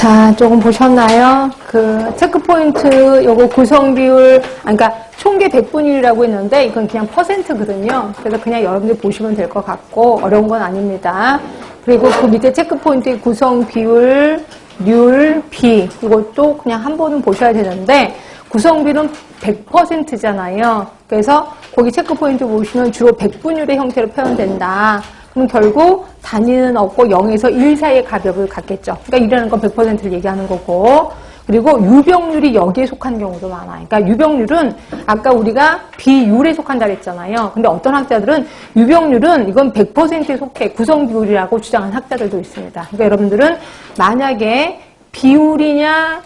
자, 조금 보셨나요? 그 체크포인트 요거 구성 비율, 그러니까 총계 100분율이라고 했는데 이건 그냥 %거든요. 그래서 그냥 여러분들 보시면 될 것 같고 어려운 건 아닙니다. 그리고 그 밑에 체크포인트의 구성 비율, 률, 비 이것도 그냥 한 번은 보셔야 되는데 구성비는 100%잖아요. 그래서 거기 체크포인트 보시면 주로 100분율의 형태로 표현된다. 그럼 결국 단위는 없고 0에서 1 사이의 값을 갖겠죠. 그러니까 1이라는 건 100%를 얘기하는 거고. 그리고 유병률이 여기에 속한 경우도 많아요. 그러니까 유병률은 아까 우리가 비율에 속한다 그랬잖아요. 근데 어떤 학자들은 유병률은 이건 100%에 속해 구성비율이라고 주장하는 학자들도 있습니다. 그러니까 여러분들은 만약에 비율이냐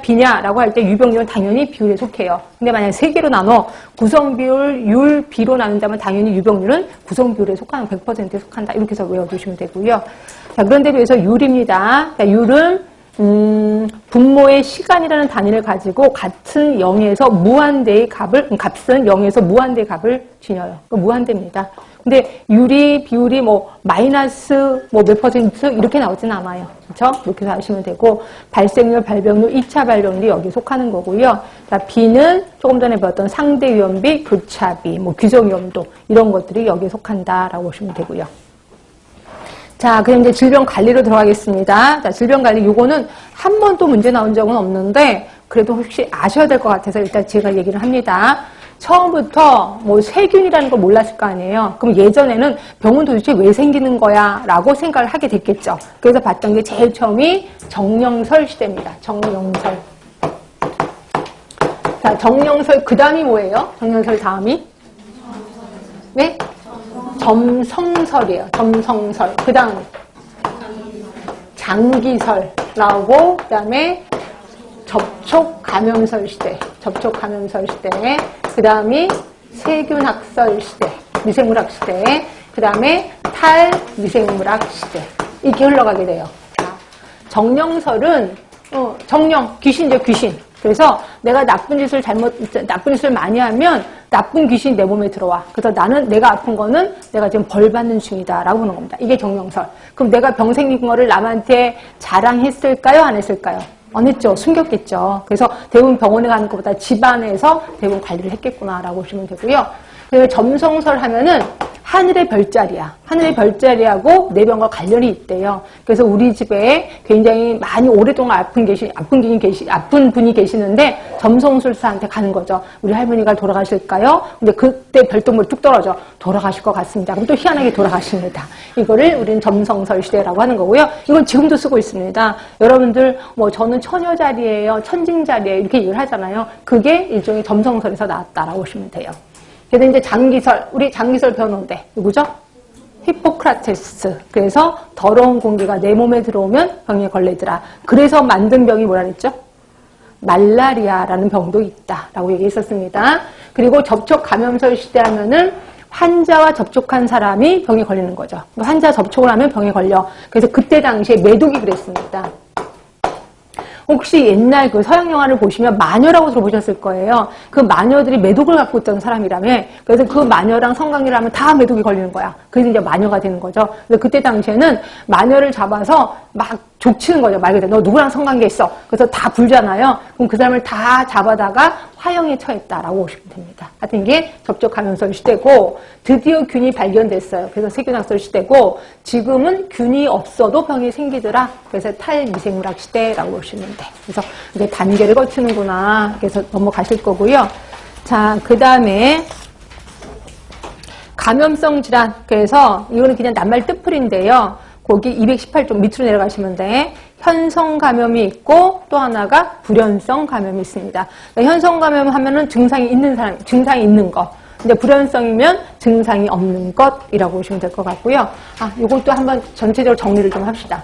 비냐라고 할 때 유병률은 당연히 비율에 속해요. 근데 만약에 세 개로 나눠 구성비율, 율, 비로 나눈다면 당연히 유병률은 구성비율에 속하는 100%에 속한다. 이렇게 해서 외워두시면 되고요. 자, 그런데 비해서 율입니다. 그러니까 율은 분모의 시간이라는 단위를 가지고 같은 0에서 무한대의 값은 0에서 무한대의 값을 지녀요. 그러니까 무한대입니다. 근데 율이, 비율이 마이너스 몇 퍼센트 이렇게 나오진 않아요. 그렇죠? 이렇게 해서 아시면 되고, 발생률, 발병률, 2차 발병률이 여기에 속하는 거고요. 자, 비는 조금 전에 배웠던 상대위험비, 교차비, 규정위험도 이런 것들이 여기에 속한다라고 보시면 되고요. 자, 그럼 이제 질병 관리로 들어가겠습니다. 자, 질병 관리 요거는 한 번도 문제 나온 적은 없는데 그래도 혹시 아셔야 될 것 같아서 일단 제가 얘기를 합니다. 처음부터 세균이라는 걸 몰랐을 거 아니에요. 그럼 예전에는 병은 도대체 왜 생기는 거야? 라고 생각을 하게 됐겠죠. 그래서 봤던 게 제일 처음이 정령설 시대입니다. 정령설. 자, 정령설 그 다음이 뭐예요? 정령설 다음이? 네? 점성설이에요. 점성설. 그 다음 장기설 나오고 그 다음에 접촉감염설 시대. 접촉감염설 시대. 그 다음이 세균학설 시대. 미생물학 시대. 그 다음에 탈미생물학 시대. 이렇게 흘러가게 돼요. 자, 정령설은 정령, 귀신이죠, 귀신. 그래서 내가 나쁜 짓을 많이 하면 나쁜 귀신이 내 몸에 들어와. 그래서 내가 아픈 거는 내가 지금 벌 받는 중이다라고 보는 겁니다. 이게 정령설. 그럼 내가 병 생긴 거를 남한테 자랑했을까요? 안 했을까요? 안 했죠. 숨겼겠죠. 그래서 대부분 병원에 가는 것보다 집안에서 대부분 관리를 했겠구나라고 보시면 되고요. 그리고 점성설 하면은 하늘의 별자리야. 하늘의 별자리하고 내 병과 관련이 있대요. 그래서 우리 집에 굉장히 많이 오랫동안 아픈 분이 계시는데 점성술사한테 가는 거죠. 우리 할머니가 돌아가실까요? 근데 그때 별똥별이 뚝 떨어져. 돌아가실 것 같습니다. 그럼 또 희한하게 돌아가십니다. 이거를 우리는 점성설 시대라고 하는 거고요. 이건 지금도 쓰고 있습니다. 여러분들 저는 처녀자리예요. 천징자리예요. 이렇게 얘기를 하잖아요. 그게 일종의 점성설에서 나왔다라고 보시면 돼요. 그래서 이제 장기설, 우리 장기설 변호인데 누구죠? 히포크라테스. 그래서 더러운 공기가 내 몸에 들어오면 병에 걸리더라. 그래서 만든 병이 뭐라 그랬죠? 말라리아라는 병도 있다라고 얘기했었습니다. 그리고 접촉 감염설 시대 하면은 환자와 접촉한 사람이 병에 걸리는 거죠. 환자 접촉을 하면 병에 걸려. 그래서 그때 당시에 메독이 그랬습니다. 혹시 옛날 그 서양 영화를 보시면 마녀라고 들어보셨을 거예요. 그 마녀들이 메독을 갖고 있던 사람이라며. 그래서 그 마녀랑 성관계를 하면 다 메독이 걸리는 거야. 그래서 이제 마녀가 되는 거죠. 그래서 그때 당시에는 마녀를 잡아서 막 족치는 거죠. 말 그대로 너 누구랑 성관계했어. 그래서 다 불잖아요. 그럼 그 사람을 다 잡아다가 화형에 처했다라고 보시면 됩니다. 하여튼 이게 접촉감염설 시대고 드디어 균이 발견됐어요. 그래서 세균학설 시대고 지금은 균이 없어도 병이 생기더라. 그래서 탈미생물학 시대라고 보시면 돼. 그래서 이제 단계를 거치는구나. 그래서 넘어가실 거고요. 자, 그 다음에 감염성 질환. 그래서 이거는 그냥 낱말 뜻풀인데요. 거기 218쪽 밑으로 내려가시면 돼. 현성 감염이 있고 또 하나가 불연성 감염이 있습니다. 그러니까 현성 감염 하면은 증상이 있는 사람, 증상이 있는 거. 근데 불연성이면 증상이 없는 것이라고 보시면 될 것 같고요. 요것도 한번 전체적으로 정리를 좀 합시다.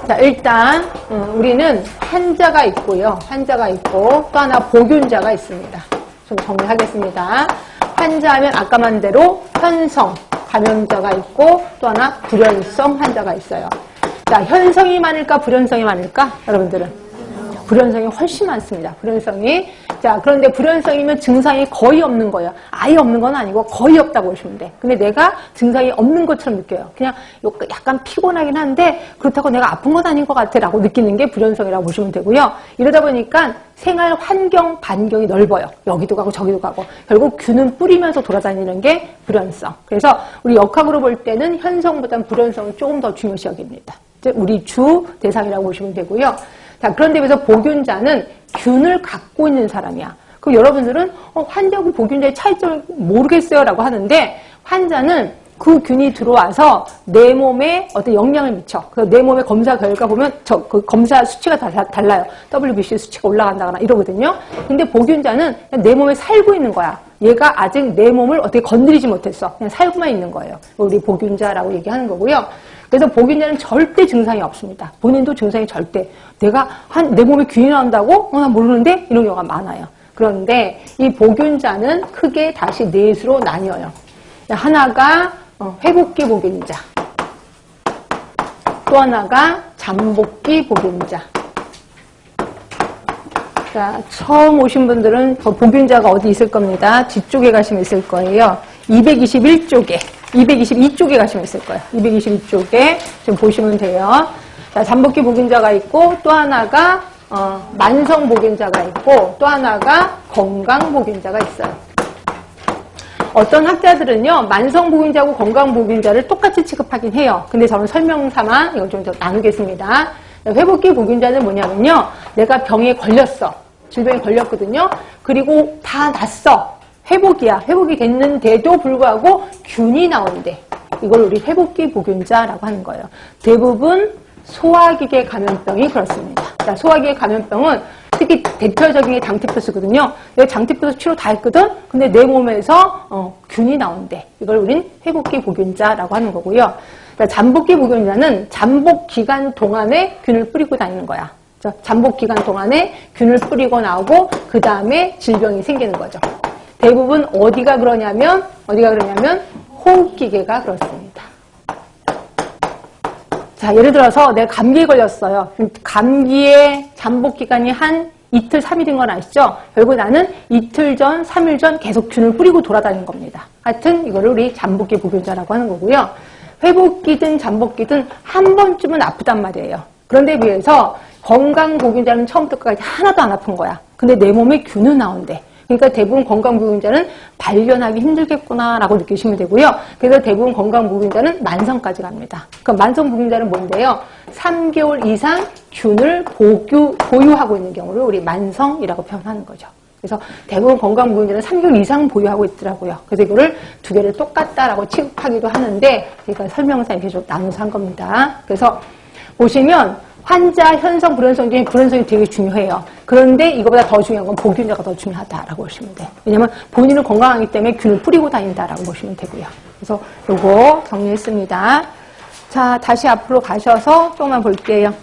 자, 일단 우리는 환자가 있고요. 환자가 있고 또 하나 보균자가 있습니다. 좀 정리하겠습니다. 환자하면 아까 만 대로 현성 감염자가 있고 또 하나 불연성 환자가 있어요. 자, 현성이 많을까 불연성이 많을까? 여러분들은 불연성이 훨씬 많습니다. 불연성이. 자, 그런데 불연성이면 증상이 거의 없는 거예요. 아예 없는 건 아니고 거의 없다고 보시면 돼. 근데 내가 증상이 없는 것처럼 느껴요. 그냥 약간 피곤하긴 한데 그렇다고 내가 아픈 건 아닌 것 같아 라고 느끼는 게 불연성이라고 보시면 되고요. 이러다 보니까 생활 환경 반경이 넓어요. 여기도 가고 저기도 가고. 결국 균은 뿌리면서 돌아다니는 게 불연성. 그래서 우리 역학으로 볼 때는 현성보다는 불연성을 조금 더 중요시 여깁니다. 우리 주 대상이라고 보시면 되고요. 자, 그런데 비해서 보균자는 균을 갖고 있는 사람이야. 그럼 여러분들은 환자하고 보균자의 차이점을 모르겠어요 라고 하는데 환자는 그 균이 들어와서 내 몸에 어떤 영향을 미쳐. 그래서 내 몸의 검사 결과 보면 그 검사 수치가 달라요. WBC 수치가 올라간다거나 이러거든요. 근데 보균자는 그냥 내 몸에 살고 있는 거야. 얘가 아직 내 몸을 어떻게 건드리지 못했어. 그냥 살고만 있는 거예요. 우리 보균자라고 얘기하는 거고요. 그래서 보균자는 절대 증상이 없습니다. 본인도 증상이 절대. 내가 내 몸에 균이 나온다고? 나 모르는데? 이런 경우가 많아요. 그런데 이 보균자는 크게 다시 넷으로 나뉘어요. 하나가 회복기 보균자, 또 하나가 잠복기 보균자. 자, 처음 오신 분들은 보균자가 어디 있을 겁니다. 뒤쪽에 가시면 있을 거예요. 221쪽에, 222쪽에 가시면 있을 거예요. 222쪽에 좀 보시면 돼요. 자, 잠복기 보균자가 있고 또 하나가 만성 보균자가 있고 또 하나가 건강 보균자가 있어요. 어떤 학자들은요, 만성 보균자하고 건강 보균자를 똑같이 취급하긴 해요. 근데 저는 설명 삼아 이걸 좀 더 나누겠습니다. 회복기 보균자는 뭐냐면요, 내가 병에 걸렸어. 질병에 걸렸거든요. 그리고 다 났어. 회복이야. 회복이 됐는데도 불구하고 균이 나오는데 이걸 우리 회복기 보균자라고 하는 거예요. 대부분 소화기계 감염병이 그렇습니다. 자, 소화기계 감염병은 특히 대표적인 게 장티푸스거든요. 내가 장티푸스 치료 다 했거든? 근데 내 몸에서 균이 나온대. 이걸 우린 회복기 보균자라고 하는 거고요. 자, 잠복기 보균자는 잠복 기간 동안에 균을 뿌리고 다니는 거야. 자, 잠복 기간 동안에 균을 뿌리고 나오고 그 다음에 질병이 생기는 거죠. 대부분 어디가 그러냐면 호흡기계가 그렇습니다. 자, 예를 들어서 내가 감기에 걸렸어요. 감기의 잠복 기간이 한 이틀, 3일인 건 아시죠? 결국 나는 이틀 전, 3일 전 계속 균을 뿌리고 돌아다니는 겁니다. 하여튼 이거를 우리 잠복기 보균자라고 하는 거고요. 회복기든 잠복기든 한 번쯤은 아프단 말이에요. 그런데 비해서 건강 보균자는 처음부터 끝까지 하나도 안 아픈 거야. 근데 내 몸에 균은 나온대. 그러니까 대부분 건강 보균자는 발견하기 힘들겠구나라고 느끼시면 되고요. 그래서 대부분 건강 보균자는 만성까지 갑니다. 그럼 만성 보균자는 뭔데요? 3개월 이상 균을 보유하고 있는 경우를 우리 만성이라고 표현하는 거죠. 그래서 대부분 건강 보균자는 3개월 이상 보유하고 있더라고요. 그래서 이거를 두 개를 똑같다라고 취급하기도 하는데 제가 설명서 이렇게 좀 나눠서 한 겁니다. 그래서 보시면 환자 현성, 불연성 중에 불연성이 되게 중요해요. 그런데 이거보다 더 중요한 건 보균자가 더 중요하다라고 보시면 돼요. 왜냐면 본인은 건강하기 때문에 균을 뿌리고 다닌다라고 보시면 되고요. 그래서 요거 정리했습니다. 자, 다시 앞으로 가셔서 조금만 볼게요.